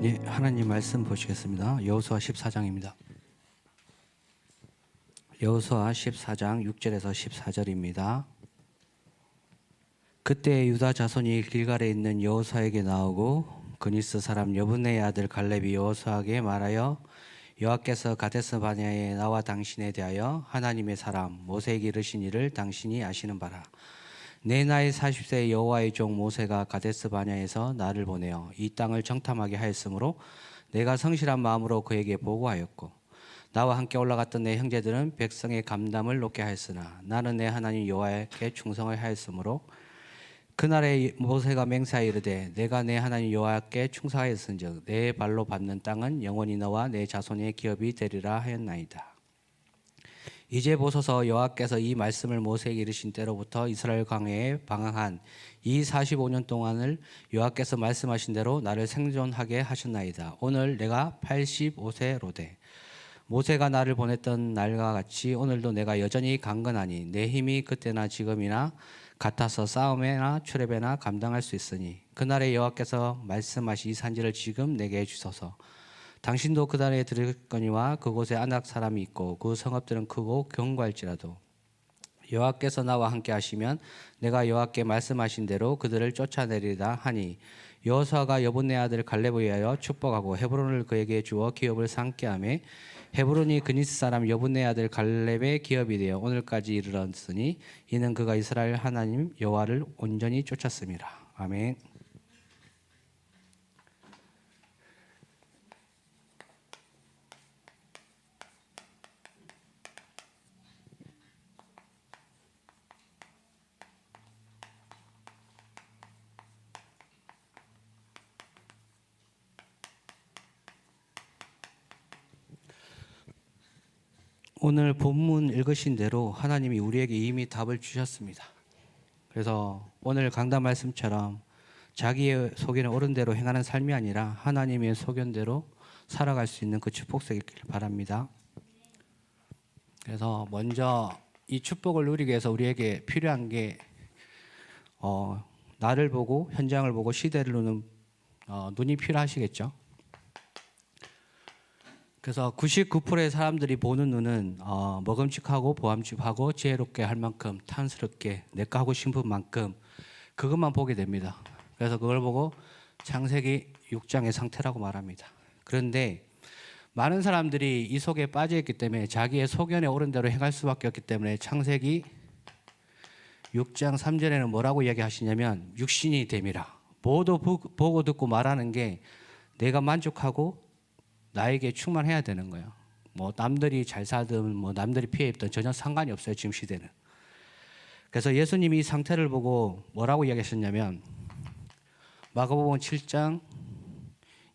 예, 하나님 말씀 보시겠습니다. 여호수아 14장입니다. 여호수아 14장 6절에서 14절입니다. 그때 유다 자손이 길갈에 있는 여호수아에게 나오고 그니스 사람 여분의 아들 갈렙이 여호수아에게 말하여 여호와께서 가데스 바네아에 나와 당신에 대하여 하나님의 사람 모세에게 이르신 일을 당신이 아시는 바라. 내 나이 40세 여호와의 종 모세가 가데스 바네아에서 나를 보내어 이 땅을 정탐하게 하였으므로 내가 성실한 마음으로 그에게 보고하였고 나와 함께 올라갔던 내 형제들은 백성의 감담을 높게 하였으나 나는 내 하나님 여호와께 충성을 하였으므로 그날에 모세가 맹세하여 이르되 내가 내 하나님 여호와께 충성하였은즉 내 발로 밟는 땅은 영원히 너와 내 자손의 기업이 되리라 하였나이다. 이제 보소서 여호와께서 이 말씀을 모세에게 이르신 때로부터 이스라엘 광야에 방황한 이 45년 동안을 여호와께서 말씀하신 대로 나를 생존하게 하셨나이다. 오늘 내가 85세로되 모세가 나를 보냈던 날과 같이 오늘도 내가 여전히 강건하니 내 힘이 그때나 지금이나 같아서 싸움에나 출애배나 감당할 수 있으니 그날에 여호와께서 말씀하신 이 산지를 지금 내게 주소서. 당신도 그날에 들으거니와 그곳에 아낙 사람이 있고 그 성읍들은 크고 견고할지라도 여호와께서 나와 함께 하시면 내가 여호와께 말씀하신 대로 그들을 쫓아내리라 하니 여호수아가 여분의 아들 갈렙을 위하여 축복하고 헤브론을 그에게 주어 기업을 삼게 하며 헤브론이 그니스 사람 여분의 아들 갈렙의 기업이 되어 오늘까지 이르렀으니 이는 그가 이스라엘 하나님 여호와를 온전히 쫓았습니다. 아멘. 오늘 본문 읽으신 대로 하나님이 우리에게 이미 답을 주셨습니다. 그래서 오늘 강단 말씀처럼 자기의 소견에 옳은 대로 행하는 삶이 아니라 하나님의 소견대로 살아갈 수 있는 그 축복이 있길 바랍니다. 그래서 먼저 이 축복을 누리기 위해서 우리에게 필요한 게 나를 보고 현장을 보고 시대를 보는 눈이 필요하시겠죠. 그래서 99%의 사람들이 보는 눈은 먹음직하고 보암직하고 지혜롭게 할 만큼 탐스럽게 내가 하고 싶은 만큼 그것만 보게 됩니다. 그래서 그걸 보고 창세기 6장의 상태라고 말합니다. 그런데 많은 사람들이 이 속에 빠져있기 때문에 자기의 소견에 옳은 대로 행할 수밖에 없기 때문에 창세기 6장 3절에는 뭐라고 이야기하시냐면 육신이 됨이라. 모두 보고 듣고 말하는 게 내가 만족하고 나에게 충만해야 되는 거예요. 뭐 남들이 잘 살든 뭐 남들이 피해 입든 전혀 상관이 없어요. 지금 시대는. 그래서 예수님이 이 상태를 보고 뭐라고 이야기하셨냐면 마가복음 7장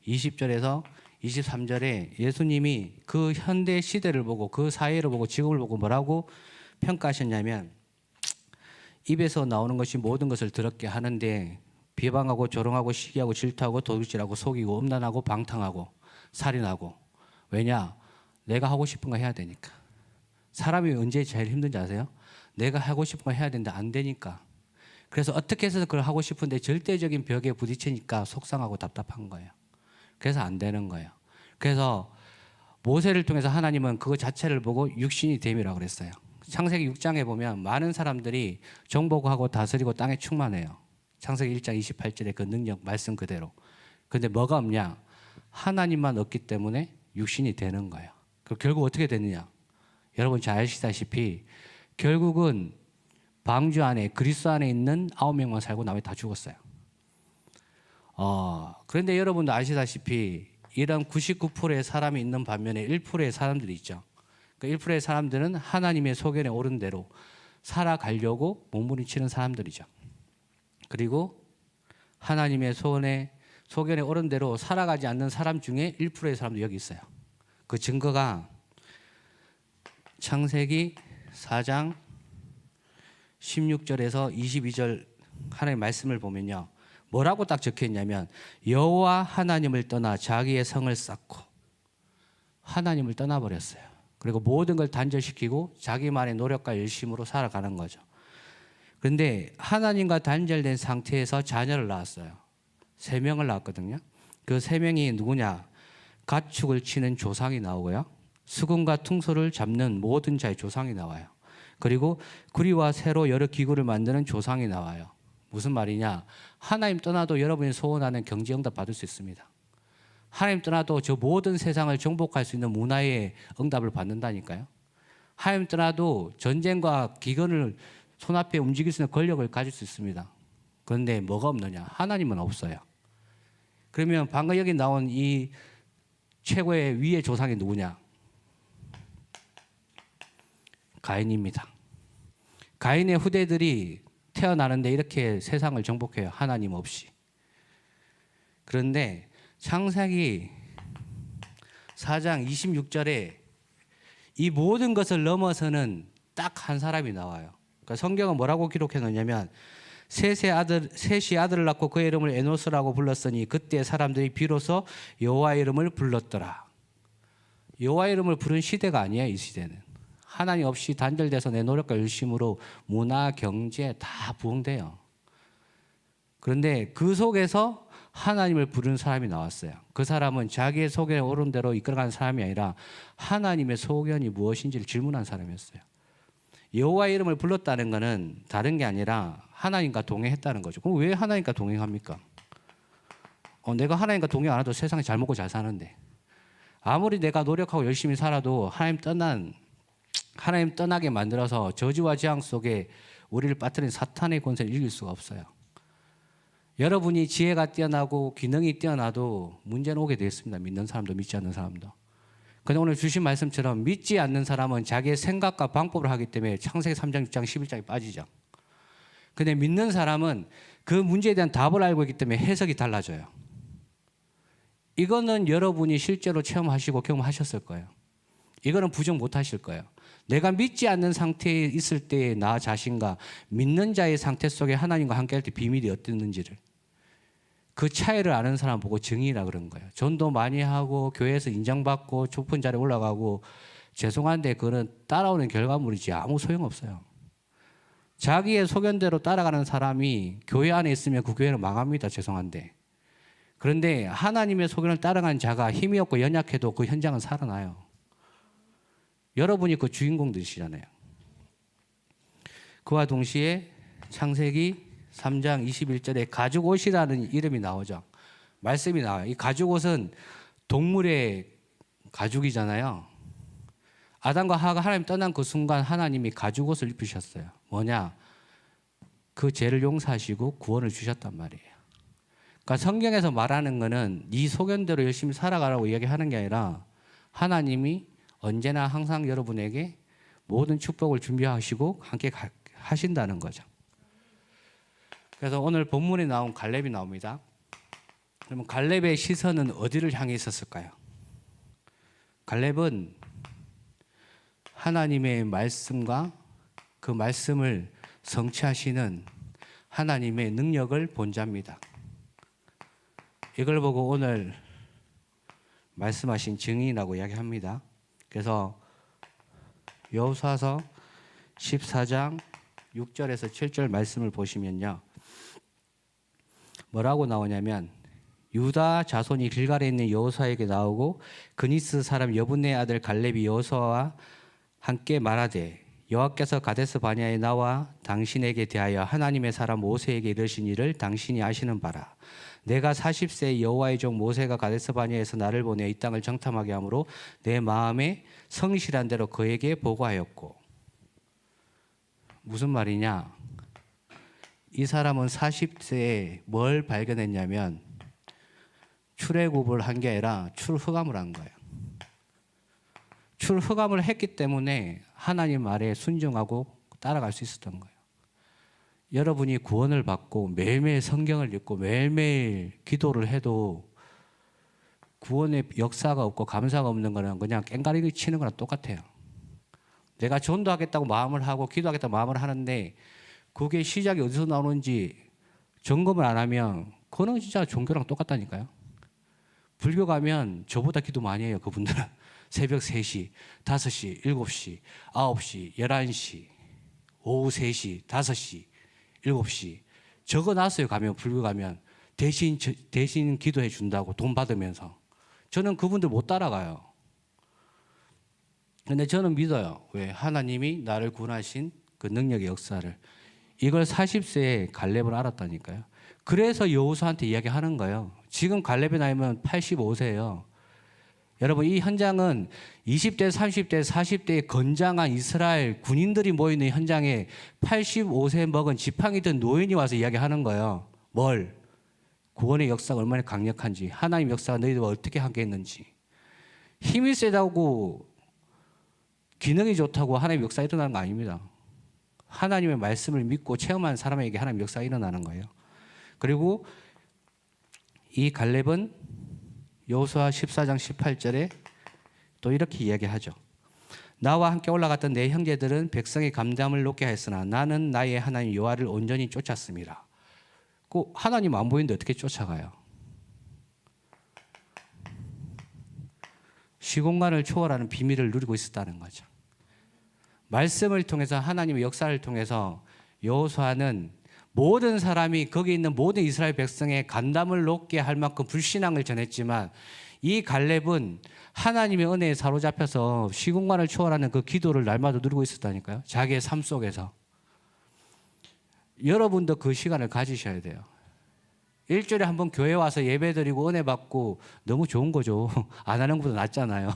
20절에서 23절에 예수님이 그 현대 시대를 보고 그 사회를 보고 지금을 보고 뭐라고 평가하셨냐면 입에서 나오는 것이 모든 것을 더럽게 하는데 비방하고 조롱하고 시기하고 질투하고 도둑질하고 속이고 음란하고 방탕하고 살인하고. 왜냐? 내가 하고 싶은 거 해야 되니까. 사람이 언제 제일 힘든지 아세요? 내가 하고 싶은 거 해야 되는데 안 되니까. 그래서 어떻게 해서 그걸 하고 싶은데 절대적인 벽에 부딪히니까 속상하고 답답한 거예요. 그래서 안 되는 거예요. 그래서 모세를 통해서 하나님은 그거 자체를 보고 육신이 됨이라고 그랬어요. 창세기 6장에 보면 많은 사람들이 정복하고 다스리고 땅에 충만해요. 창세기 1장 28절에 그 능력 말씀 그대로. 근데 뭐가 없냐? 하나님만 없기 때문에 육신이 되는 거예요. 그럼 결국 어떻게 되느냐? 여러분 잘 아시다시피 결국은 방주 안에 그리스도 안에 있는 9명만 살고 나머지 다 죽었어요. 그런데 여러분도 아시다시피 이런 99%의 사람이 있는 반면에 1%의 사람들이 있죠. 그 1%의 사람들은 하나님의 소견에 옳은 대로 살아가려고 몸부림치는 사람들이죠. 그리고 하나님의 소견에 옳은 대로 살아가지 않는 사람 중에 1%의 사람도 여기 있어요. 그 증거가 창세기 4장 16절에서 22절 하나님의 말씀을 보면요. 뭐라고 딱 적혀있냐면 여호와 하나님을 떠나 자기의 성을 쌓고 하나님을 떠나버렸어요. 그리고 모든 걸 단절시키고 자기만의 노력과 열심으로 살아가는 거죠. 그런데 하나님과 단절된 상태에서 자녀를 낳았어요. 3명을 낳았거든요. 그 세 명이 누구냐? 가축을 치는 조상이 나오고요. 수금과 퉁소를 잡는 모든 자의 조상이 나와요. 그리고 구리와 새로 여러 기구를 만드는 조상이 나와요. 무슨 말이냐? 하나님 떠나도 여러분이 소원하는 경제 응답 받을 수 있습니다. 하나님 떠나도 저 모든 세상을 정복할 수 있는 문화의 응답을 받는다니까요. 하나님 떠나도 전쟁과 기근을 손앞에 움직일 수 있는 권력을 가질 수 있습니다. 그런데 뭐가 없느냐? 하나님은 없어요. 그러면 방금 여기 나온 이 최고의 위의 조상이 누구냐? 가인입니다. 가인의 후대들이 태어나는데 이렇게 세상을 정복해요. 하나님 없이. 그런데 창세기 4장 26절에 이 모든 것을 넘어서는 딱 한 사람이 나와요. 그러니까 성경은 뭐라고 기록해 놓냐면 셋이 아들을 낳고 그의 이름을 에노스라고 불렀으니 그때 사람들이 비로소 여호와의 이름을 불렀더라. 여호와의 이름을 부른 시대가 아니에요. 이 시대는 하나님 없이 단절돼서 내 노력과 열심으로 문화, 경제 다 부흥돼요. 그런데 그 속에서 하나님을 부르는 사람이 나왔어요. 그 사람은 자기의 소견에 오른 대로 이끌어가는 사람이 아니라 하나님의 소견이 무엇인지를 질문한 사람이었어요. 여호와의 이름을 불렀다는 것은 다른 게 아니라 하나님과 동행했다는 거죠. 그럼 왜 하나님과 동행합니까? 내가 하나님과 동행 안 해도 세상에 잘 먹고 잘 사는데 아무리 내가 노력하고 열심히 살아도 하나님 떠나게 만들어서 저주와 재앙 속에 우리를 빠뜨린 사탄의 권세를 이길 수가 없어요. 여러분이 지혜가 뛰어나고 기능이 뛰어나도 문제는 오게 되어 있습니다. 믿는 사람도 믿지 않는 사람도. 그런데 오늘 주신 말씀처럼 믿지 않는 사람은 자기의 생각과 방법을 하기 때문에 창세기 3장, 6장, 11장에 빠지죠. 그런데 믿는 사람은 그 문제에 대한 답을 알고 있기 때문에 해석이 달라져요. 이거는 여러분이 실제로 체험하시고 경험하셨을 거예요. 이거는 부정 못 하실 거예요. 내가 믿지 않는 상태에 있을 때의 나 자신과 믿는 자의 상태 속에 하나님과 함께할 때 비밀이 어땠는지를 그 차이를 아는 사람 보고 증인이라 그런 거예요. 전도 많이 하고 교회에서 인정받고 높은 자리에 올라가고 죄송한데 그거는 따라오는 결과물이지 아무 소용없어요. 자기의 소견대로 따라가는 사람이 교회 안에 있으면 그 교회는 망합니다. 죄송한데. 그런데 하나님의 소견을 따라가는 자가 힘이 없고 연약해도 그 현장은 살아나요. 여러분이 그 주인공들이시잖아요. 그와 동시에 창세기 3장 21절에 가죽옷이라는 이름이 나오죠. 말씀이 나와요. 이 가죽옷은 동물의 가죽이잖아요. 아담과 하와가 하나님 떠난 그 순간 하나님이 가죽옷을 입히셨어요. 뭐냐? 그 죄를 용서하시고 구원을 주셨단 말이에요. 그러니까 성경에서 말하는 거는 네 소견대로 열심히 살아가라고 이야기하는 게 아니라 하나님이 언제나 항상 여러분에게 모든 축복을 준비하시고 함께 하신다는 거죠. 그래서 오늘 본문에 나온 갈렙이 나옵니다. 그러면 갈렙의 시선은 어디를 향해 있었을까요? 갈렙은 하나님의 말씀과 그 말씀을 성취하시는 하나님의 능력을 본 자입니다. 이걸 보고 오늘 말씀하신 증인이라고 이야기합니다. 그래서 여호수아서 14장 6절에서 7절 말씀을 보시면요. 뭐라고 나오냐면 유다 자손이 길갈에 있는 여호수아에게 나오고 그니스 사람 여분네 아들 갈렙이 여호수아와 함께 말하되 여호와께서 가데스 바냐에 나와 당신에게 대하여 하나님의 사람 모세에게 이르신 일을 당신이 아시는 바라. 내가 40세 여호와의 종 모세가 가데스 바냐에서 나를 보내 이 땅을 정탐하게 하므로 내 마음에 성실한 대로 그에게 보고하였고. 무슨 말이냐? 이 사람은 40세에 뭘 발견했냐면 출애굽을 한 게 아니라 출흑암을 한 거예요. 출흑암을 했기 때문에 하나님 말에 순종하고 따라갈 수 있었던 거예요. 여러분이 구원을 받고 매일매일 성경을 읽고 매일매일 기도를 해도 구원의 역사가 없고 감사가 없는 거는 그냥 깽가리 치는 거랑 똑같아요. 내가 전도하겠다고 마음을 하고 기도하겠다고 마음을 하는데 그게 시작이 어디서 나오는지 점검을 안 하면 그거는 진짜 종교랑 똑같다니까요. 불교 가면 저보다 기도 많이 해요. 그분들은 새벽 3시, 5시, 7시, 9시, 11시, 오후 3시, 5시, 7시 적어놨어요. 가면 불교 가면 대신 기도해 준다고 돈 받으면서. 저는 그분들 못 따라가요. 근데 저는 믿어요. 왜? 하나님이 나를 구원하신 그 능력의 역사를. 이걸 40세에 갈렙을 알았다니까요. 그래서 여호수아한테 이야기하는 거예요. 지금 갈렙의 나이면 85세예요. 여러분, 이 현장은 20대, 30대, 40대의 건장한 이스라엘 군인들이 모이는 현장에 85세 먹은 지팡이든 노인이 와서 이야기하는 거예요. 뭘? 구원의 역사가 얼마나 강력한지, 하나님의 역사가 너희들과 어떻게 함께했는지. 힘이 세다고 기능이 좋다고 하나님의 역사가 일어나는 거 아닙니다. 하나님의 말씀을 믿고 체험한 사람에게 하나님의 역사가 일어나는 거예요. 그리고 이 갈렙은 여호수아 14장 18절에 또 이렇게 이야기하죠. 나와 함께 올라갔던 내 형제들은 백성의 감담을 높게 하였으나 나는 나의 하나님 여호와를 온전히 쫓았습니다. 그 하나님 안 보이는데 어떻게 쫓아가요? 시공간을 초월하는 비밀을 누리고 있었다는 거죠. 말씀을 통해서 하나님의 역사를 통해서 여호수아는 모든 사람이 거기 있는 모든 이스라엘 백성의 간담을 높게 할 만큼 불신앙을 전했지만 이 갈렙은 하나님의 은혜에 사로잡혀서 시공간을 초월하는 그 기도를 날마다 누리고 있었다니까요. 자기의 삶 속에서. 여러분도 그 시간을 가지셔야 돼요. 일주일에 한 번 교회 와서 예배드리고 은혜 받고 너무 좋은 거죠. 안 하는 것보다 낫잖아요.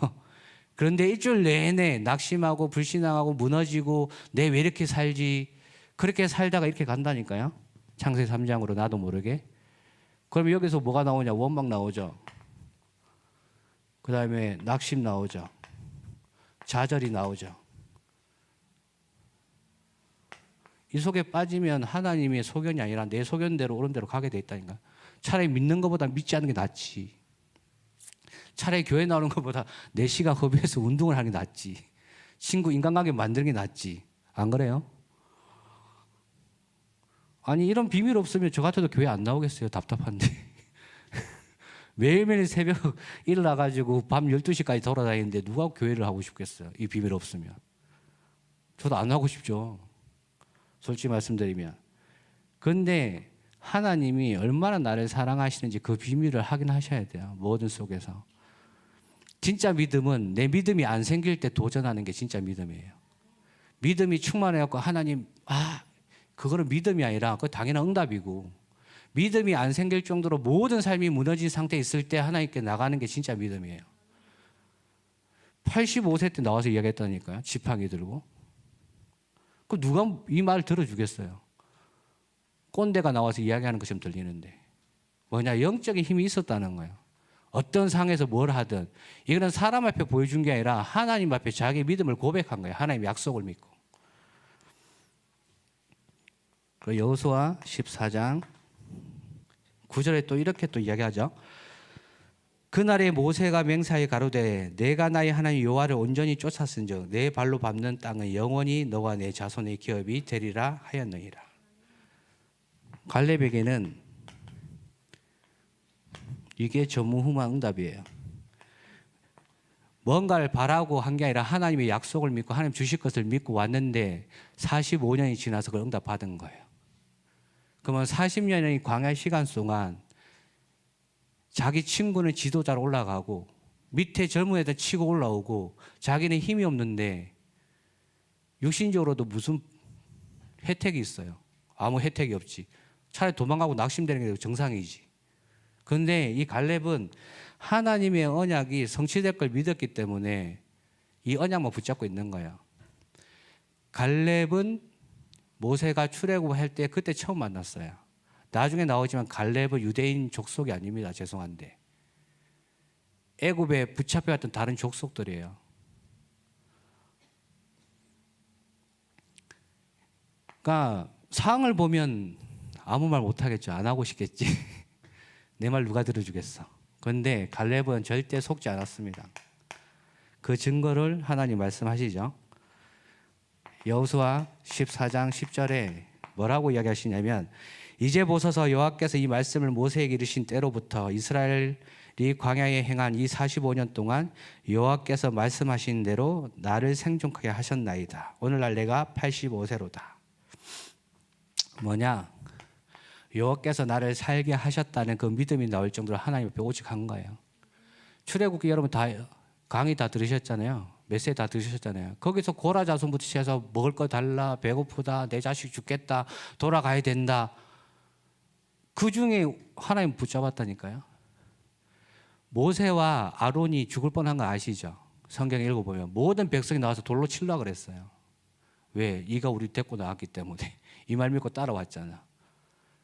그런데 일주일 내내 낙심하고 불신앙하고 무너지고 내 왜 이렇게 살지, 그렇게 살다가 이렇게 간다니까요. 창세기 3장으로 나도 모르게. 그럼 여기서 뭐가 나오냐? 원망 나오죠. 그 다음에 낙심 나오죠. 좌절이 나오죠. 이 속에 빠지면 하나님의 소견이 아니라 내 소견대로 옳은 대로 가게 돼 있다니까. 차라리 믿는 것보다 믿지 않는 게 낫지. 차라리 교회 나오는 것보다 내 시간 허비해서 운동을 하는 게 낫지. 친구 인간관계 만드는 게 낫지. 안 그래요? 아니 이런 비밀 없으면 저 같아도 교회 안 나오겠어요. 답답한데. 매일매일 새벽 일어나가지고 밤 12시까지 돌아다니는데 누가 교회를 하고 싶겠어요. 이 비밀 없으면. 저도 안 하고 싶죠. 솔직히 말씀드리면. 그런데 하나님이 얼마나 나를 사랑하시는지 그 비밀을 확인하셔야 돼요. 모든 속에서. 진짜 믿음은 내 믿음이 안 생길 때 도전하는 게 진짜 믿음이에요. 믿음이 충만해갖고 하나님, 그거는 믿음이 아니라 그거 당연한 응답이고, 믿음이 안 생길 정도로 모든 삶이 무너진 상태에 있을 때 하나님께 나가는 게 진짜 믿음이에요. 85세 때 나와서 이야기했다니까요. 지팡이 들고. 그 누가 이 말 들어주겠어요? 꼰대가 나와서 이야기하는 것처럼 들리는데. 뭐냐? 영적인 힘이 있었다는 거예요. 어떤 상에서 뭘 하든. 이거는 사람 앞에 보여준 게 아니라 하나님 앞에 자기 믿음을 고백한 거예요. 하나님의 약속을 믿고. 그 여호수아 14장 9절에 또 이렇게 또 이야기하죠. 그날에 모세가 맹세하여 가로되 내가 나의 하나님 여호와를 온전히 쫓았은즉 내 발로 밟는 땅은 영원히 너와 내 자손의 기업이 되리라 하였느니라. 갈렙에게는 이게 전무후무한 응답이에요. 뭔가를 바라고 한 게 아니라 하나님의 약속을 믿고 하나님 주실 것을 믿고 왔는데 45년이 지나서 그 응답 받은 거예요. 그러면 40년의 광야 시간 동안 자기 친구는 지도자로 올라가고 밑에 젊은 애들 치고 올라오고 자기는 힘이 없는데 육신적으로도 무슨 혜택이 있어요? 아무 혜택이 없지. 차라리 도망가고 낙심되는 게 정상이지. 그런데 이 갈렙은 하나님의 언약이 성취될 걸 믿었기 때문에 이 언약만 붙잡고 있는 거예요. 갈렙은 모세가 출애굽할 때 그때 처음 만났어요. 나중에 나오지만 갈렙은 유대인 족속이 아닙니다. 죄송한데. 애굽에 붙잡혀왔던 다른 족속들이에요. 그러니까 상황을 보면 아무 말 못하겠죠. 안 하고 싶겠지. 내 말 누가 들어주겠어. 그런데 갈렙은 절대 속지 않았습니다. 그 증거를 하나님 말씀하시죠. 여호수아 14장 10절에 뭐라고 이야기하시냐면 이제 보소서 여호와께서 이 말씀을 모세에게 이르신 때로부터 이스라엘이 광야에 행한 이 45년 동안 여호와께서 말씀하신 대로 나를 생존하게 하셨나이다. 오늘날 내가 85세로다. 뭐냐? 여호와께서 나를 살게 하셨다는 그 믿음이 나올 정도로 하나님 앞에 오직 한 거예요. 출애굽기 여러분 다 강의 다 들으셨잖아요. 메시지 다 들으셨잖아요. 거기서 고라 자손부터 시작해서 먹을 거 달라, 배고프다, 내 자식 죽겠다, 돌아가야 된다. 그 중에 하나님 붙잡았다니까요. 모세와 아론이 죽을 뻔한 거 아시죠? 성경 읽어보면 모든 백성이 나와서 돌로 치려고 그랬어요. 왜? 이가 우리 데리고 나왔기 때문에. 이 말 믿고 따라왔잖아.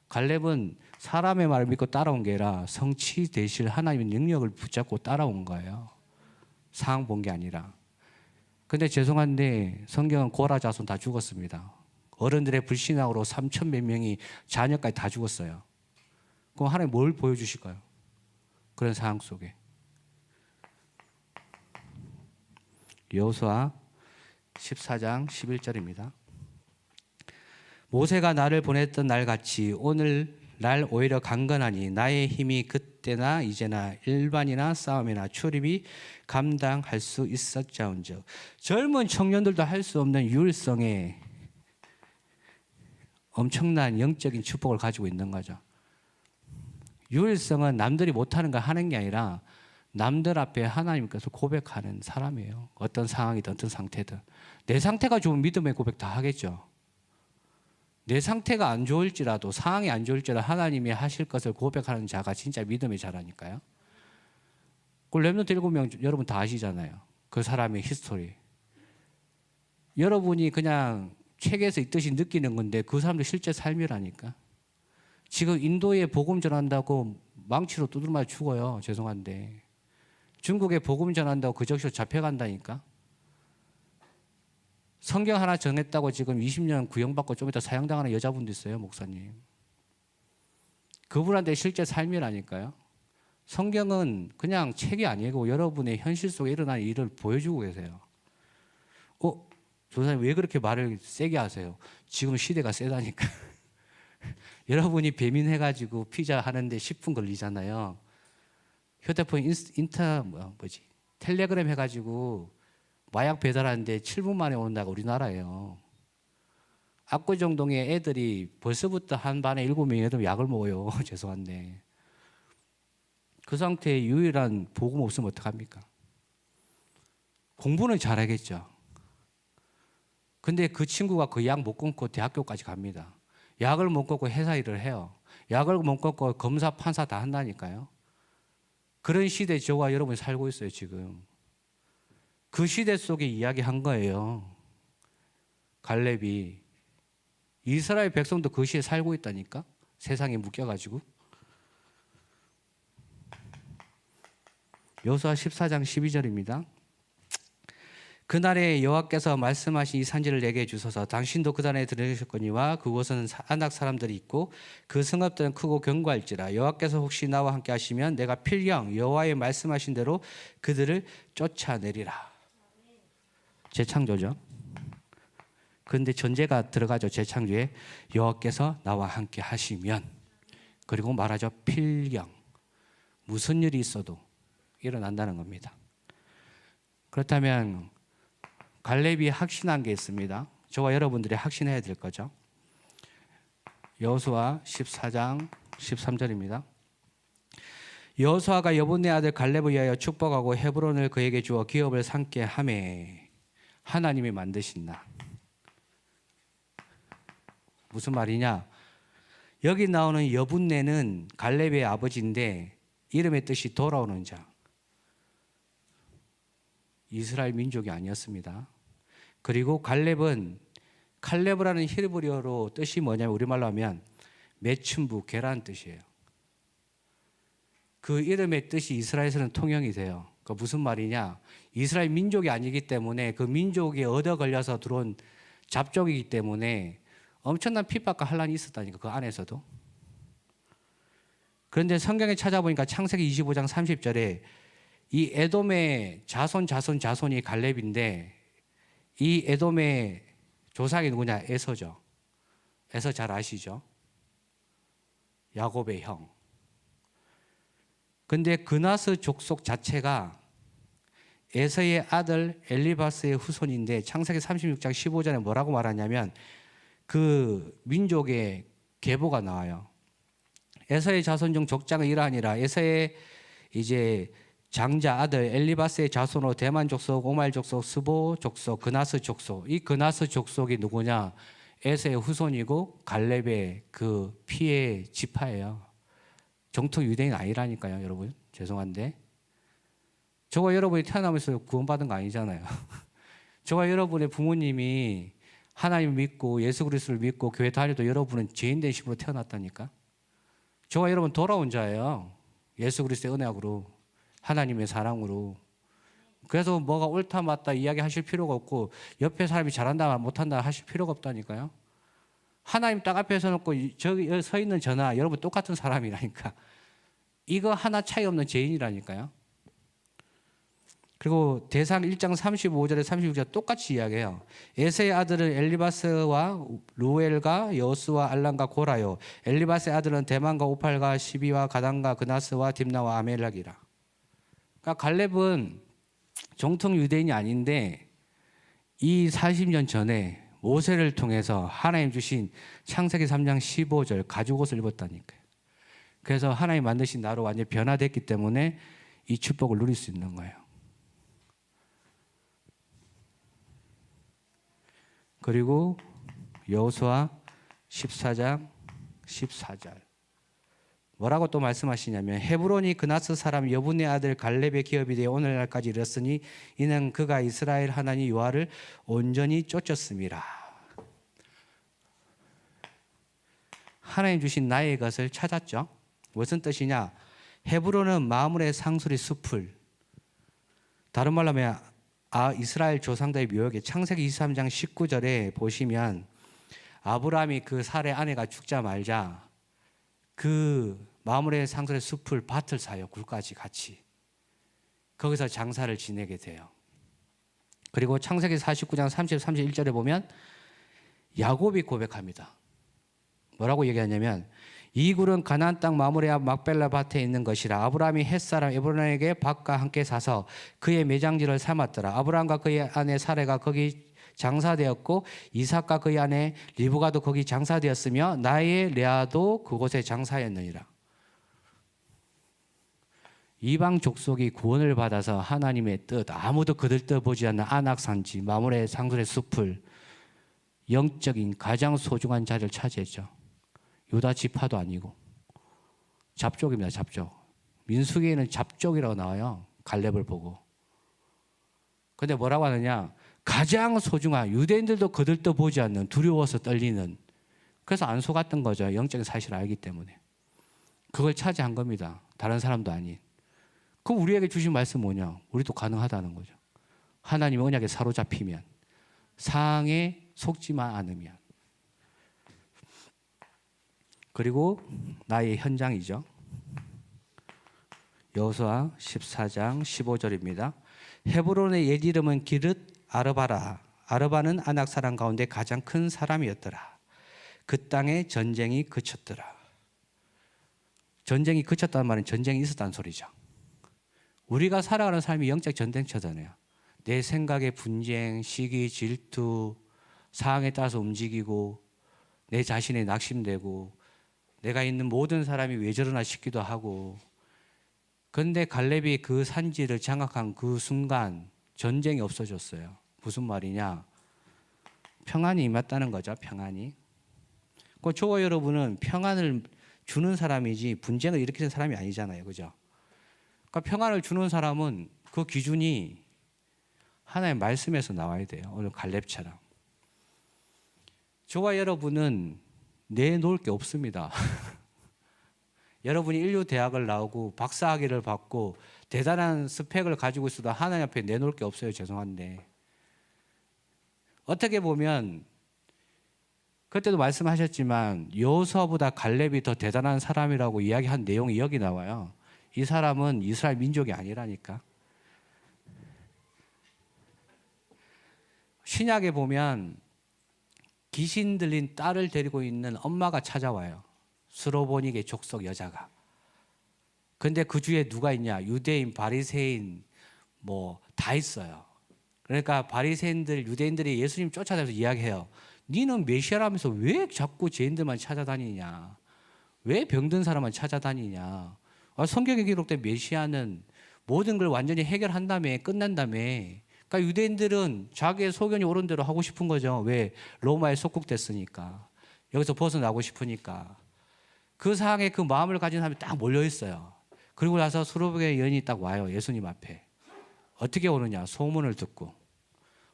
갈렙은 사람의 말을 믿고 따라온 게 아니라 성취 되실 하나님의 능력을 붙잡고 따라온 거예요. 상황 본 게 아니라. 근데 죄송한데 성경은 고라 자손 다 죽었습니다. 어른들의 불신앙으로 3천 몇 명이 자녀까지 다 죽었어요. 그럼 하나님 뭘 보여주실까요? 그런 상황 속에. 여호수아 14장 11절입니다. 모세가 나를 보냈던 날 같이 오늘 날 오히려 강건하니 나의 힘이 그때나 이제나 일반이나 싸움이나 출입이 감당할 수 있었자온즉. 젊은 청년들도 할 수 없는 유일성의 엄청난 영적인 축복을 가지고 있는 거죠. 유일성은 남들이 못하는 걸 하는 게 아니라 남들 앞에 하나님께서 고백하는 사람이에요. 어떤 상황이든 어떤 상태든. 내 상태가 좋은 믿음의 고백 다 하겠죠. 내 상태가 안 좋을지라도 상황이 안 좋을지라도 하나님이 하실 것을 고백하는 자가 진짜 믿음의 자라니까요. 그 렘넌트 7명 여러분 다 아시잖아요. 그 사람의 히스토리. 여러분이 그냥 책에서 있듯이 느끼는 건데 그 사람들 실제 삶이라니까. 지금 인도에 복음 전한다고 망치로 두드려 맞아 죽어요. 죄송한데. 중국에 복음 전한다고 그 적시로 잡혀간다니까. 성경 하나 전했다고 지금 20년 구형받고 좀 이따 사형당하는 여자분도 있어요. 목사님. 그분한테 실제 삶이라니까요. 성경은 그냥 책이 아니고 여러분의 현실 속에 일어난 일을 보여주고 계세요. 조사님 왜 그렇게 말을 세게 하세요? 지금 시대가 세다니까. 여러분이 배민해가지고 피자 하는데 10분 걸리잖아요. 휴대폰 텔레그램 해가지고 마약 배달하는데 7분 만에 온다고 우리나라예요. 압구정동에 애들이 벌써부터 한 반에 7명이 애들 약을 먹어요. 죄송한데. 그 상태에 유일한 복음 없으면 어떡합니까? 공부는 잘하겠죠. 근데 그 친구가 그 약 못 끊고 대학교까지 갑니다. 약을 못 끊고 회사 일을 해요. 약을 못 끊고 검사, 판사 다 한다니까요. 그런 시대에 저와 여러분이 살고 있어요, 지금. 그 시대 속에 이야기한 거예요. 갈렙이. 이스라엘 백성도 그 시대에 살고 있다니까. 세상에 묶여가지고. 여호수아 14장 12절입니다. 그날에 여호와께서 말씀하신 이 산지를 내게 주소서. 당신도 그 단에 들으셨거니와 그곳은 아낙 사람들이 있고 그 성읍들은 크고 견고할지라. 여호와께서 혹시 나와 함께 하시면 내가 필경 여호와의 말씀하신 대로 그들을 쫓아내리라. 재창조죠. 그런데 전제가 들어가죠. 재창조에 여호와께서 나와 함께 하시면, 그리고 말하죠. 필경. 무슨 일이 있어도 일어난다는 겁니다. 그렇다면 갈렙이 확신한 게 있습니다. 저와 여러분들이 확신해야 될 거죠. 여호수아 14장 13절입니다. 여호수아가 여분네 아들 갈렙을 위하여 축복하고 헤브론을 그에게 주어 기업을 삼게 하매 하나님이 만드신 나. 무슨 말이냐? 여기 나오는 여분네는 갈렙의 아버지인데 이름의 뜻이 돌아오는 자. 이스라엘 민족이 아니었습니다. 그리고 갈렙은 칼레브라는 히브리어로 뜻이 뭐냐면 우리말로 하면 매춘부, 계란 뜻이에요. 그 이름의 뜻이 이스라엘에서는 통용이 돼요. 그 무슨 말이냐? 이스라엘 민족이 아니기 때문에 그 민족이 얻어 걸려서 들어온 잡족이기 때문에 엄청난 핍박과 환란이 있었다니까, 그 안에서도. 그런데 성경에 찾아보니까 창세기 25장 30절에 이 에돔의 자손이 갈렙인데 이 에돔의 조상이 누구냐? 에서죠. 에서 잘 아시죠? 야곱의 형. 근데 그나스 족속 자체가 에서의 아들 엘리바스의 후손인데 창세기 36장 15절에 뭐라고 말하냐면 그 민족의 계보가 나와요. 에서의 자손 중 족장의 일환이라. 에서의 이제 장자 아들 엘리바스의 자손으로 대만 족속, 오말 족속, 스보 족속, 그나스 족속. 이 그나스 족속이 누구냐? 에서의 후손이고 갈렙의 그 피의 지파예요. 정통 유대인 아니라니까요, 여러분. 죄송한데. 저와 여러분이 태어나면서 구원받은 거 아니잖아요. 저와 여러분의 부모님이 하나님 믿고 예수 그리스도를 믿고 교회 다녀도 여러분은 죄인된 식으로 태어났다니까. 저와 여러분 돌아온 자예요. 예수 그리스도의 은혜로, 하나님의 사랑으로. 그래서 뭐가 옳다 맞다 이야기하실 필요가 없고 옆에 사람이 잘한다 못한다 하실 필요가 없다니까요. 하나님 딱 앞에 서놓고 저기 서 있는 저나 여러분 똑같은 사람이라니까. 이거 하나 차이 없는 죄인이라니까요. 그리고 대상 1장 35절에 36절 똑같이 이야기해요. 에서의 아들은 엘리바스와 루엘과 여수와 알란과 고라요. 엘리바스의 아들은 대만과 오팔과 시비와 가단과 그나스와 딥나와 아멜락이라. 그러니까 갈렙은 정통 유대인이 아닌데 이 40년 전에 모세를 통해서 하나님 주신 창세기 3장 15절 가죽옷을 입었다니까요. 그래서 하나님 만드신 나로 완전히 변화됐기 때문에 이 축복을 누릴 수 있는 거예요. 그리고 여호수아 14장 14절 뭐라고 또 말씀하시냐면 헤브론이 그나스 사람 여분의 아들 갈렙의 기업이 되어 오늘날까지 이르렀으니 이는 그가 이스라엘 하나님 여호와를 온전히 쫓았음이라. 하나님 주신 나의 것을 찾았죠. 무슨 뜻이냐? 헤브론은 마므레 상수리 숲을, 다른 말로 하면 이스라엘 조상들의 묘역에 창세기 23장 19절에 보시면 아브라함이 그 사례 아내가 죽자마자 그 마므레 상수리 숲을 밭을 사요. 굴까지 같이. 거기서 장사를 지내게 돼요. 그리고 창세기 49장 30, 31절에 보면 야곱이 고백합니다. 뭐라고 얘기하냐면 이 굴은 가나안 땅 마므레 앞 막벨라 밭에 있는 것이라. 아브라함이 헷사람 에브론에게 밭과 함께 사서 그의 매장지를 삼았더라. 아브라함과 그의 아내 사레가 거기 장사되었고 이삭과 그의 아내 리브가도 거기 장사되었으며 나의 레아도 그곳에 장사했느니라. 이방 족속이 구원을 받아서 하나님의 뜻, 아무도 그들 뜻 보지 않는 안악산지 마므레 상술의 숲을, 영적인 가장 소중한 자리를 차지했죠. 유다 지파도 아니고 잡족입니다. 잡족. 민수기에는 잡족이라고 나와요. 갈렙을 보고. 근데 뭐라고 하느냐? 가장 소중한, 유대인들도 그들 뜻 보지 않는, 두려워서 떨리는. 그래서 안 속았던 거죠. 영적인 사실을 알기 때문에. 그걸 차지한 겁니다. 다른 사람도 아닌. 그럼 우리에게 주신 말씀 뭐냐? 우리도 가능하다는 거죠. 하나님의 언약에 사로잡히면, 상에 속지만 않으면. 그리고 나의 현장이죠. 여호수아 14장 15절입니다. 헤브론의 옛 이름은 기르 아르바라. 아르바는 아낙 사람 가운데 가장 큰 사람이었더라. 그 땅에 전쟁이 그쳤더라. 전쟁이 그쳤다는 말은 전쟁이 있었다는 소리죠. 우리가 살아가는 삶이 영적 전쟁터잖아요. 내 생각의 분쟁, 시기, 질투, 상황에 따라서 움직이고 내 자신에 낙심되고 내가 있는 모든 사람이 왜 저러나 싶기도 하고. 그런데 갈렙이 그 산지를 장악한 그 순간 전쟁이 없어졌어요. 무슨 말이냐? 평안이 임했다는 거죠. 평안이. 그 저와 여러분은 평안을 주는 사람이지 분쟁을 일으키는 사람이 아니잖아요. 그죠? 그러니까 평안을 주는 사람은 그 기준이 하나의 말씀에서 나와야 돼요. 오늘 갈렙처럼. 저와 여러분은 내놓을 게 없습니다. 여러분이 인류 대학을 나오고 박사학위를 받고 대단한 스펙을 가지고 있어도 하나님 앞에 내놓을 게 없어요. 죄송한데. 어떻게 보면 그때도 말씀하셨지만 여호수아보다 갈렙이 더 대단한 사람이라고 이야기한 내용이 여기 나와요. 이 사람은 이스라엘 민족이 아니라니까. 신약에 보면 귀신 들린 딸을 데리고 있는 엄마가 찾아와요. 스로보닉의 족속 여자가. 근데 그 주위에 누가 있냐? 유대인, 바리새인 뭐 다 있어요. 그러니까 바리새인들, 유대인들이 예수님 쫓아다니면서 이야기해요. 니는 메시아라면서 왜 자꾸 죄인들만 찾아다니냐? 왜 병든 사람만 찾아다니냐? 성경에 기록된 메시아는 모든 걸 완전히 해결한 다음에 끝난 다음에, 그러니까 유대인들은 자기의 소견이 옳은 대로 하고 싶은 거죠. 왜? 로마에 속국됐으니까. 여기서 벗어나고 싶으니까. 그 상황에 그 마음을 가진 사람이 딱 몰려 있어요. 그리고 나서 수르복의 여인이 딱 와요. 예수님 앞에. 어떻게 오느냐? 소문을 듣고.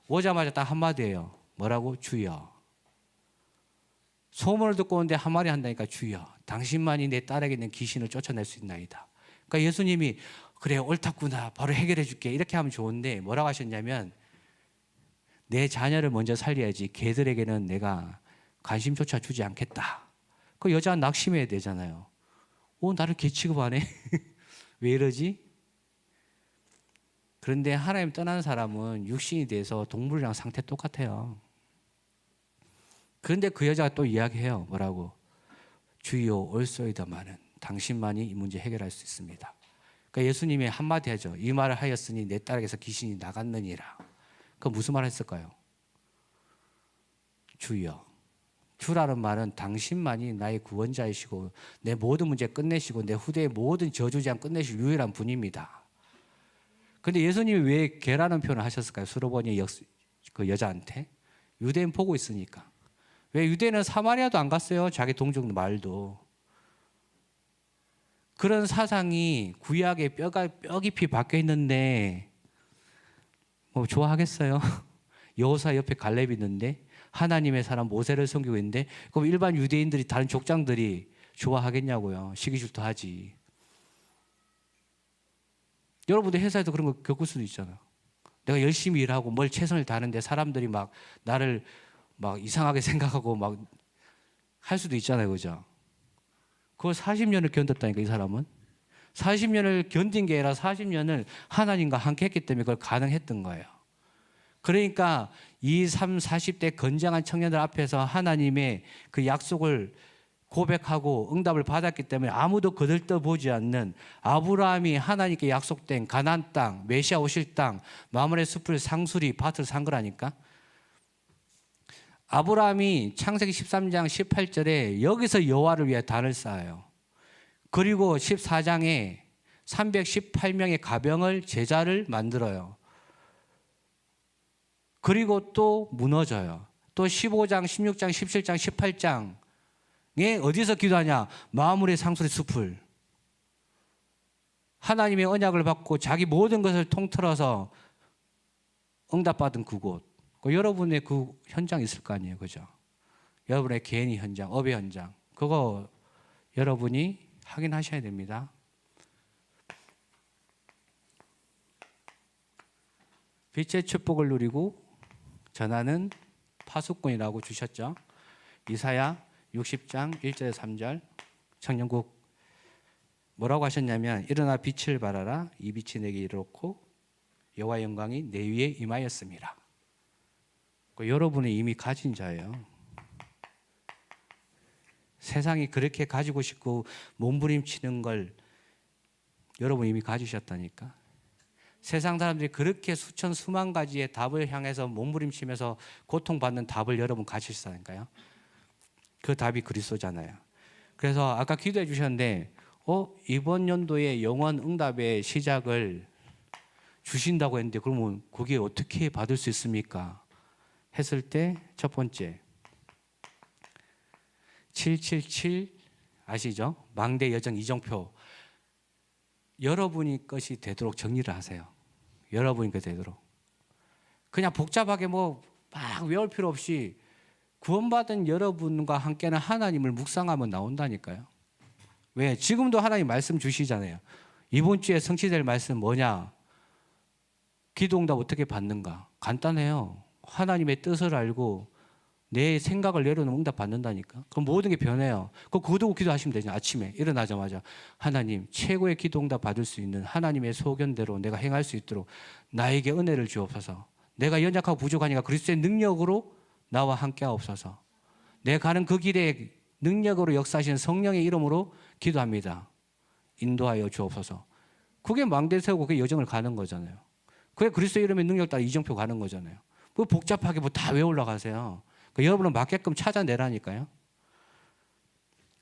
오자마자 딱 한마디예요. 뭐라고? 주여. 소문을 듣고 오는데 한마디 한다니까, 주여. 당신만이 내 딸에게 있는 귀신을 쫓아낼 수 있나이다. 그러니까 예수님이 그래, 옳았구나, 바로 해결해 줄게, 이렇게 하면 좋은데 뭐라고 하셨냐면, 내 자녀를 먼저 살려야지 걔들에게는 내가 관심조차 주지 않겠다. 그 여자는 낙심해야 되잖아요. 나를 개 취급하네. 왜 이러지? 그런데 하나님 떠난 사람은 육신이 돼서 동물이랑 상태 똑같아요. 그런데 그 여자가 또 이야기해요. 뭐라고? 주여 올소이다마는 당신만이 이 문제 해결할 수 있습니다. 그러니까 예수님이 한마디 하죠. 이 말을 하였으니 내 딸에게서 귀신이 나갔느니라. 그 무슨 말 했을까요? 주여. 주라는 말은 당신만이 나의 구원자이시고 내 모든 문제 끝내시고 내 후대의 모든 저주제한 끝내실 유일한 분입니다. 그런데 예수님이 왜 개라는 표현을 하셨을까요? 수르보니 그 여자한테. 유대인 보고 있으니까. 왜? 유대인은 사마리아도 안 갔어요. 자기 동족 말도. 그런 사상이 구약에 뼈 깊이 박혀 있는데 뭐 좋아하겠어요? 여호사 옆에 갈렙이 있는데 하나님의 사람 모세를 섬기고 있는데 그럼 일반 유대인들이, 다른 족장들이 좋아하겠냐고요. 시기질투하지. 여러분들 회사에도 그런 거 겪을 수도 있잖아요. 내가 열심히 일하고 뭘 최선을 다하는데 사람들이 막 나를 막 이상하게 생각하고 막 할 수도 있잖아요. 그죠? 그걸 40년을 견뎠다니까, 이 사람은. 40년을 견딘 게 아니라 40년을 하나님과 함께 했기 때문에 그걸 가능했던 거예요. 그러니까 20, 30, 40대 건장한 청년들 앞에서 하나님의 그 약속을 고백하고 응답을 받았기 때문에 아무도 거들떠보지 않는 아브라함이 하나님께 약속된 가나안 땅, 메시아 오실 땅, 마므레 숲을 상수리 밭을 산 거라니까. 아브라함이 창세기 13장 18절에 여기서 여호와를 위해 단을 쌓아요. 그리고 14장에 318명의 가병을 제자를 만들어요. 그리고 또 무너져요. 또 15장, 16장, 17장, 18장에 어디서 기도하냐? 마므레 상수리 숲을. 하나님의 언약을 받고 자기 모든 것을 통틀어서 응답받은 그곳. 여러분의 그 현장 있을 거 아니에요. 그죠? 여러분의 개인의 현장, 업의 현장. 그거 여러분이 확인하셔야 됩니다. 빛의 축복을 누리고 전하는 파수꾼이라고 주셨죠. 이사야 60장 1절에 3절 청년국 뭐라고 하셨냐면, 일어나 빛을 발하라. 이 빛이 내게 이르렀고 여호와 영광이 내 위에 임하였습니다. 여러분이 이미 가진 자예요. 세상이 그렇게 가지고 싶고 몸부림치는 걸 여러분이 이미 가지셨다니까. 세상 사람들이 그렇게 수천 수만 가지의 답을 향해서 몸부림치면서 고통받는 답을 여러분 가지셨다니까요. 그 답이 그리스도잖아요. 그래서 아까 기도해 주셨는데 이번 연도에 영원 응답의 시작을 주신다고 했는데 그러면 그게 어떻게 받을 수 있습니까? 했을 때 첫 번째 777 아시죠? 망대 여정 이정표. 여러분이 것이 되도록 정리를 하세요. 여러분이 그 되도록. 그냥 복잡하게 뭐 막 외울 필요 없이 구원받은 여러분과 함께는 하나님을 묵상하면 나온다니까요. 왜? 지금도 하나님 말씀 주시잖아요. 이번 주에 성취될 말씀 뭐냐? 기도응답 어떻게 받는가? 간단해요. 하나님의 뜻을 알고 내 생각을 내려놓으면 응답 받는다니까. 그럼 모든 게 변해요. 그거 두고 기도하시면 되죠. 아침에 일어나자마자 하나님, 최고의 기도응답 받을 수 있는 하나님의 소견대로 내가 행할 수 있도록 나에게 은혜를 주옵소서. 내가 연약하고 부족하니까 그리스도의 능력으로 나와 함께 하옵소서. 내가 가는 그 길에 능력으로 역사하시는 성령의 이름으로 기도합니다. 인도하여 주옵소서. 그게 망대 세우고 그게 여정을 가는 거잖아요. 그게 그리스도의 이름의 능력 따라 이정표 가는 거잖아요. 뭐 복잡하게 뭐 다 외우러 가세요. 여러분은 맞게끔 찾아내라니까요.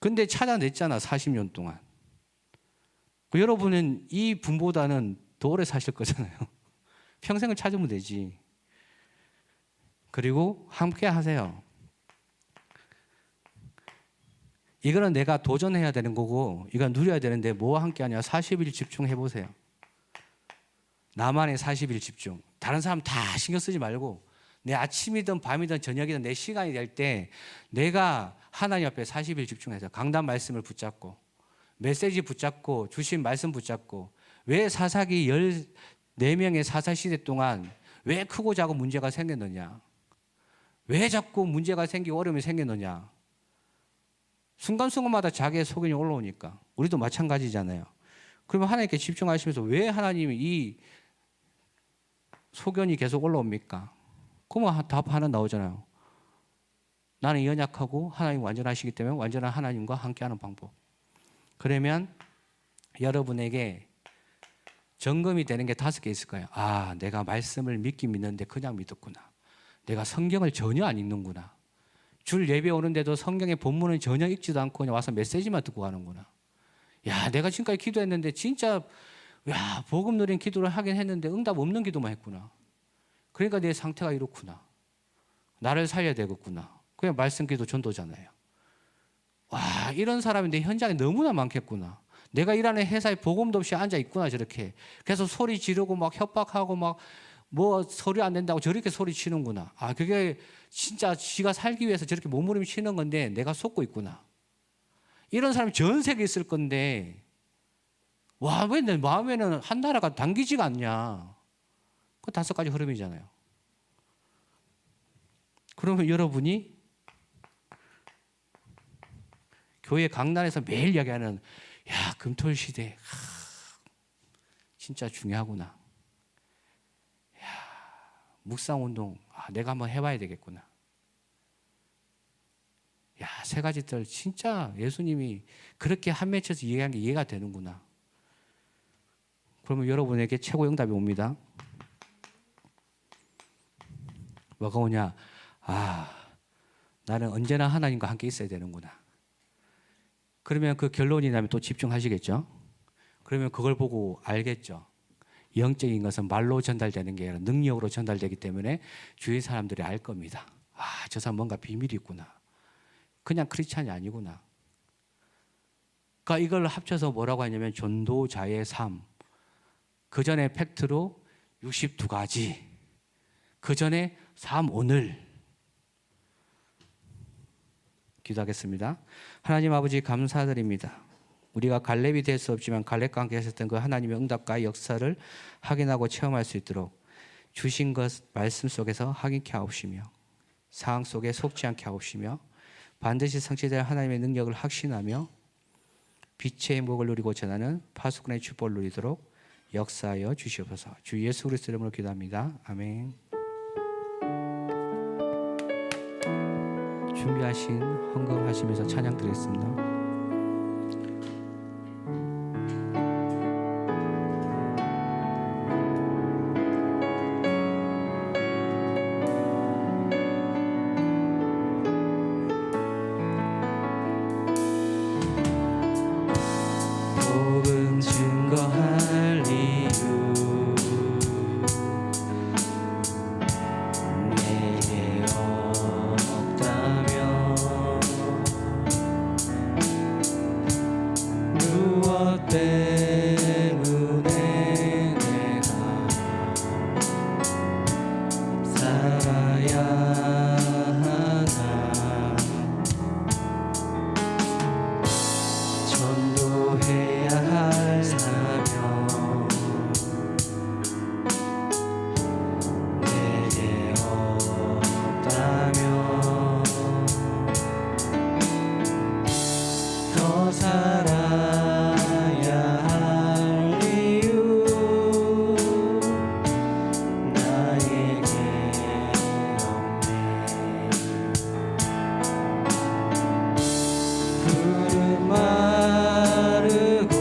근데 찾아냈잖아, 40년 동안. 여러분은 이 분보다는 더 오래 사실 거잖아요. 평생을 찾으면 되지. 그리고 함께 하세요. 이거는 내가 도전해야 되는 거고, 이건 누려야 되는데 뭐와 함께 하냐? 40일 집중해 보세요. 나만의 40일 집중. 다른 사람 다 신경 쓰지 말고 내 아침이든 밤이든 저녁이든 내 시간이 될 때 내가 하나님 앞에 40일 집중해서 강단 말씀을 붙잡고 메시지 붙잡고 주신 말씀 붙잡고, 왜 사사기 14명의 사사시대 동안 왜 크고 작은 문제가 생겼느냐? 왜 자꾸 문제가 생기고 어려움이 생겼느냐? 순간순간마다 자기의 소견이 올라오니까. 우리도 마찬가지잖아요. 그러면 하나님께 집중하시면서 왜 하나님이 이 소견이 계속 올라옵니까? 그러면 답 하나 나오잖아요. 나는 연약하고 하나님 완전하시기 때문에 완전한 하나님과 함께하는 방법. 그러면 여러분에게 점검이 되는 게 5개 있을 거예요. 아, 내가 말씀을 믿긴 믿는데 그냥 믿었구나. 내가 성경을 전혀 안 읽는구나. 줄 예배 오는데도 성경의 본문은 전혀 읽지도 않고 그냥 와서 메시지만 듣고 가는구나. 야, 내가 지금까지 기도했는데 진짜 복음 누린 기도를 하긴 했는데 응답 없는 기도만 했구나. 그러니까 내 상태가 이렇구나. 나를 살려야 되겠구나. 그냥 말씀 기도 전도잖아요. 와, 이런 사람이 내 현장에 너무나 많겠구나. 내가 일하는 회사에 복음도 없이 앉아 있구나, 저렇게. 그래서 소리 지르고 막 협박하고 막 뭐 소리 안 된다고 저렇게 소리 치는구나. 아, 그게 진짜 지가 살기 위해서 저렇게 몸부림치는 건데 내가 속고 있구나. 이런 사람이 전 세계에 있을 건데, 와, 왜 내 마음에는 한 나라가 당기지가 않냐. 그 5가지 흐름이잖아요. 그러면 여러분이 교회 강단에서 매일 이야기하는, 야, 금토일 시대 진짜 중요하구나. 야, 묵상운동 내가 한번 해봐야 되겠구나. 야, 3가지들 진짜 예수님이 그렇게 한 맺혀서 이해한 게 이해가 되는구나. 그러면 여러분에게 최고 응답이 옵니다. 뭐가 오냐? 아, 나는 언제나 하나님과 함께 있어야 되는구나. 그러면 그 결론이 나면 또 집중하시겠죠? 그러면 그걸 보고 알겠죠? 영적인 것은 말로 전달되는 게 아니라 능력으로 전달되기 때문에 주위 사람들이 알 겁니다. 아, 저 사람 뭔가 비밀이 있구나. 그냥 크리스찬이 아니구나. 그러니까 이걸 합쳐서 뭐라고 하냐면 전도자의 삶. 그 전에 팩트로 62가지. 그 전에 삶 오늘. 기도하겠습니다. 하나님 아버지 감사드립니다. 우리가 갈렙이 될 수 없지만 갈렙과 함께 하셨던 그 하나님의 응답과 역사를 확인하고 체험할 수 있도록 주신 것 말씀 속에서 확인케 하옵시며 상황 속에 속지 않게 하옵시며 반드시 성취될 하나님의 능력을 확신하며 빛의 행복을 누리고 전하는 파수꾼의 축복을 누리도록 역사하여 주시옵소서. 주 예수 그리스도 이름으로 기도합니다. 아멘. 준비하신 헌금하시면서 찬양 드리겠습니다. 복음 증거할 이유 내게 없다면 무엇 때문에 내가 살아야 하나. 전도해야 할 사명 내게 없다면 더 살아야 할 이유 나에게 없네. 푸른 마르고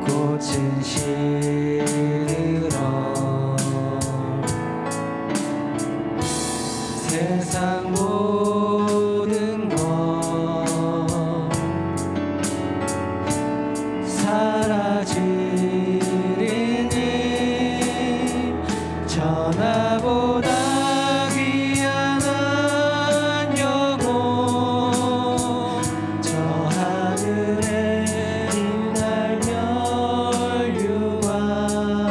꽃은 시들어 세상 사라지리니 천하보다 귀한 영혼 저 하늘에 날면 유한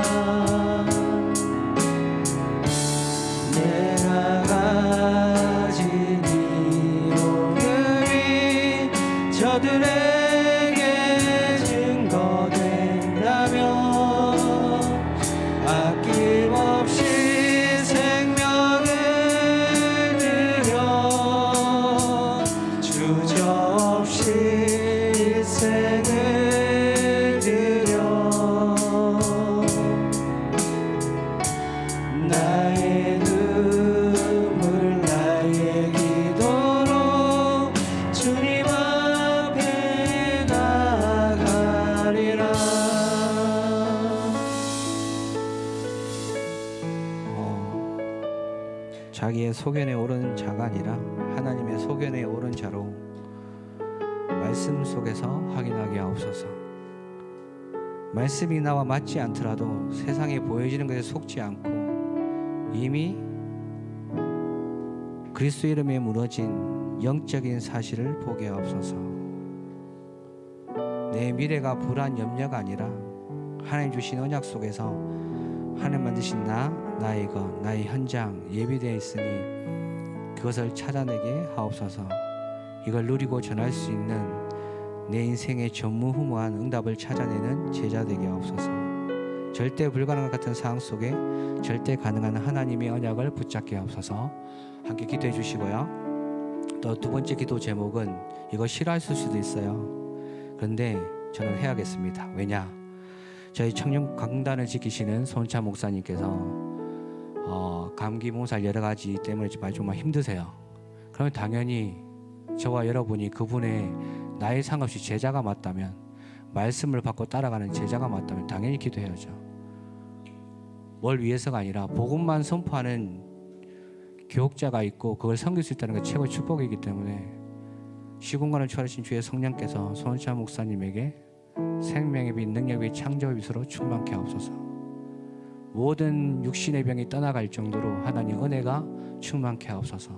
내가 가진 이 오늘이 저들에게 증거된다면 아낌없이 생명을 들여 주저없이 일생을 들여 나의 눈물 나의 기도로 주님 앞에 나가리라. 자기의 소견에 오른 자가 아니라 하나님의 소견에 오른 자로 말씀 속에서 확인하게 하옵소서. 말씀이 나와 맞지 않더라도 세상에 보여지는 것에 속지 않고 이미 그리스도 이름에 무너진 영적인 사실을 보게 하옵소서. 내 미래가 불안 염려가 아니라 하나님 주신 언약 속에서 하나님 만드신 나의 것, 나의 현장 예비되어 있으니 그것을 찾아내게 하옵소서. 이걸 누리고 전할 수 있는 내 인생의 전무후무한 응답을 찾아내는 제자 되게 하옵소서. 절대 불가능한 같은 상황 속에 절대 가능한 하나님의 언약을 붙잡게 하옵소서. 함께 기도해 주시고요. 또 두 번째 기도 제목은 이거 싫어하실 수도 있어요. 그런데 저는 해야겠습니다. 왜냐? 저희 청년 강단을 지키시는 손차 목사님께서 감기 몸살 여러 가지 때문에 정말 힘드세요. 그러면 당연히 저와 여러분이 그분의 나이 상관없이 제자가 맞다면, 말씀을 받고 따라가는 제자가 맞다면 당연히 기도해야죠. 뭘 위해서가 아니라 복음만 선포하는 교육자가 있고 그걸 섬길 수 있다는 게 최고의 축복이기 때문에 시공간을 초월하신 주의 성령께서 손차 목사님에게 생명의 빛, 능력의 빛, 창조의 빛으로 충만케 하옵소서. 모든 육신의 병이 떠나갈 정도로 하나님 은혜가 충만케 하옵소서.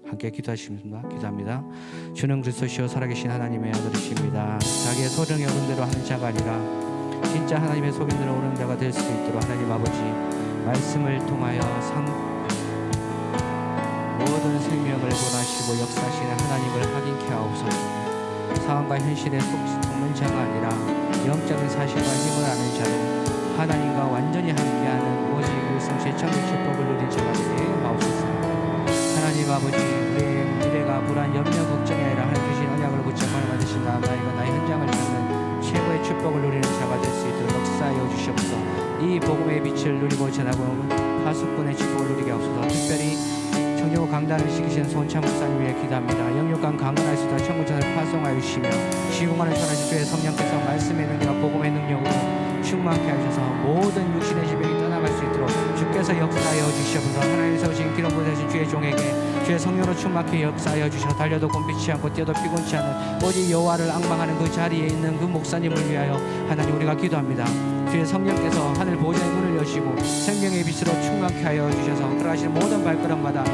함께 기도하십니다. 기도합니다. 주는 그리스도시요 살아계신 하나님의 아들이십니다. 자기의 소령에 오른 대로 하는 자가 아니라 진짜 하나님의 소견대로 오른 자가 될 수 있도록 하나님 아버지 말씀을 통하여 모든 생명을 권하시고 역사하시는 하나님을 확인케 하옵소서. 상황과 현실에 속는 자가 아니라 영적인 사실과 힘을 아는 자로 하나님과 완전히 함께하는 오직 일성체 천국 축복을 누린 자가 되게 하옵소서. 하나님 아버지, 우리의 미래가 불안, 염려, 걱정이 아니라 하나님 주신 언약을 붙잡아 받으신 나이가 나의 현장을 찾는 최고의 축복을 누리는 자가 될 수 있도록 역사하여 주시옵소서. 이 복음의 빛을 누리고 전하고 파수꾼의 축복을 누리게 하옵소서. 특별히 청년 강단을 지키시는 손차 목사님 위해 기도합니다. 영육간 강건할 수 있도록 천국천을 파송하여 주시며 시공간을 전하신 주의 성령께서 말씀의 능력과 복음의 능력으로 충만케 하셔서 모든 육신의 질병이 떠나갈 수 있도록 주께서 역사하여 주시옵소서. 하나님 세우신 기름 부으신 주의 종에게 주의 성령으로 충만케 역사하여 주셔서 달려도 곤피치 않고 뛰어도 피곤치 않은 오직 여호와를 앙망하는 그 자리에 있는 그 목사님을 위하여 하나님 우리가 기도합니다. 주의 성령께서 하늘 보좌의 문을 여시고 생명의 빛으로 충만케 하여 주셔서 걸어가시는 모든 발걸음마다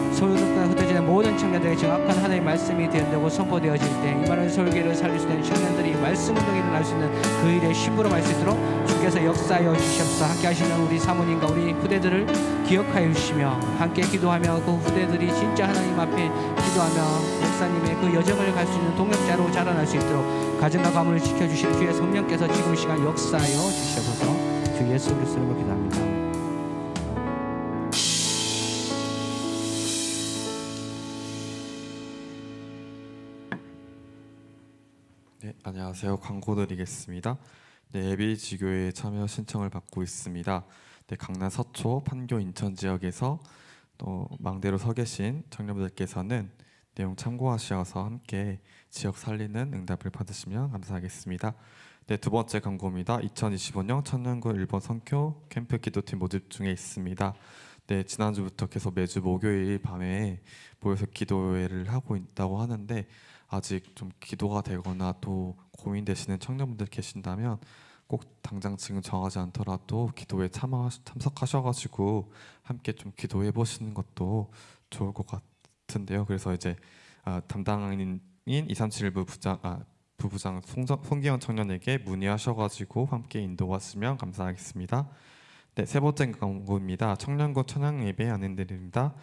소유롭게 흩어지는 모든 청년들에게 정확한 하나님의 말씀이 되어지고 선포되어질 때 이 많은 설교를 살릴 수 있는 청년들이 말씀 운동이 일어날 수 있는 그 일에 심부름할 수 있도록 주께서 역사하여 주시옵소서. 함께 하시는 우리 사모님과 우리 후대들을 기억하여 주시며 함께 기도하며 그 후대들이 진짜 하나님 앞에 기도하며 목사님의 그 여정을 갈 수 있는 동역자로 자라날 수 있도록 가정과 가문을 지켜주시는 주의 성령께서 지금 시간 역사하여 주시옵소서. 주 예수 그리스도로 기도합니다. 네, 안녕하세요. 광고 드리겠습니다. 네, 예비지교회 참여 신청을 받고 있습니다. 네, 강남 서초, 판교, 인천 지역에서 또 망대로 서 계신 청년분들께서는 내용 참고하셔서 함께 지역 살리는 응답을 받으시면 감사하겠습니다. 네, 두 번째 광고입니다. 2025년 청년군 1번 선교 캠프 기도팀 모집 중에 있습니다. 네, 지난주부터 계속 매주 목요일 밤에 모여서 기도회를 하고 있다고 하는데 아직 좀 기도가 되거나 또 고민되시는 청년분들 계신다면 꼭 당장 지금 정하지 않더라도 기도에 참석하셔가지고 함께 좀 기도해 보시는 것도 좋을 것 같은데요. 그래서 이제 담당인 2371 부부장 송기현 청년에게 문의하셔가지고 함께 인도하시면 감사하겠습니다. 네, 세 번째 광고입니다. 청년고 찬양 예배 안내드립니다.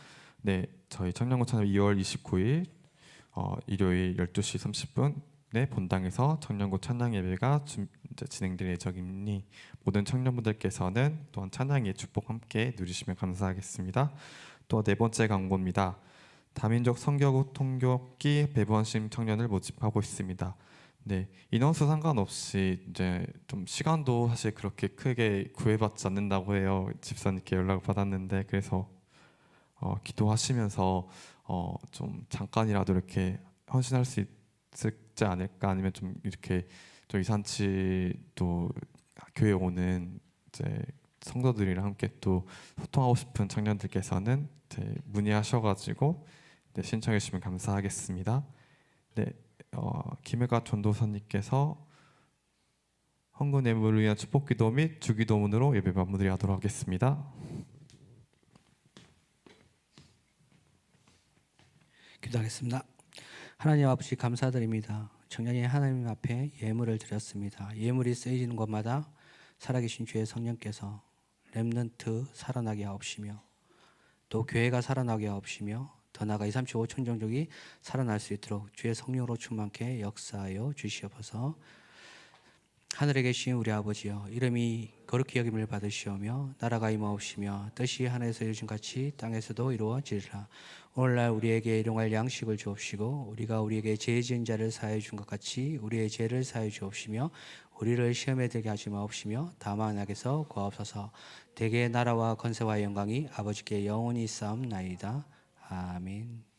네, 저희 청년고 찬양 2월 29일 일요일 12시 30분에 본당에서 청년고 찬양 예배가 이제 진행될 예정이니 모든 청년분들께서는 또한 찬양의 축복 함께 누리시면 감사하겠습니다. 또 네 번째 광고입니다. 다민족 성교국 통역기 배부원심 청년을 모집하고 있습니다. 네, 인원수 상관없이 이제 좀 시간도 사실 그렇게 크게 구애받지 않는다고 해요. 집사님께 연락을 받았는데 그래서 기도하시면서 좀 잠깐이라도 이렇게 헌신할 수 있지 않을까, 아니면 좀 이렇게 좀 이산치 또 교회 오는 이제 성도들이랑 함께 또 소통하고 싶은 청년들께서는 이제 문의하셔가지고 네, 신청해 주시면 감사하겠습니다. 네, 김혜가 전도사님께서 헌금 예물을 위한 축복기도 및 주기도문으로 예배 마무리하도록 하겠습니다. 기도하겠습니다. 하나님 아버지 감사드립니다. 청년이 하나님 앞에 예물을 드렸습니다. 예물이 쓰여지는 곳마다 살아계신 주의 성령께서 렘넌트 살아나게 하옵시며 또 교회가 살아나게 하옵시며 더 나아가 235천 종족이 살아날 수 있도록 주의 성령으로 충만케 역사하여 주시옵소서. 하늘에 계신 우리 아버지여, 이름이 거룩히 여김을 받으시오며 나라가 임하옵시며 뜻이 하늘에서 이루어진 같이 땅에서도 이루어지리라. 오늘날 우리에게 일용할 양식을 주옵시고 우리가 우리에게 죄 지은 자를 사하여 준 것 같이 우리의 죄를 사하여 주옵시며 우리를 시험에 들게 하지 마옵시며 다만 악에서 구하옵소서. 대개의 나라와 권세와 영광이 아버지께 영원히 있사옵나이다. 아멘.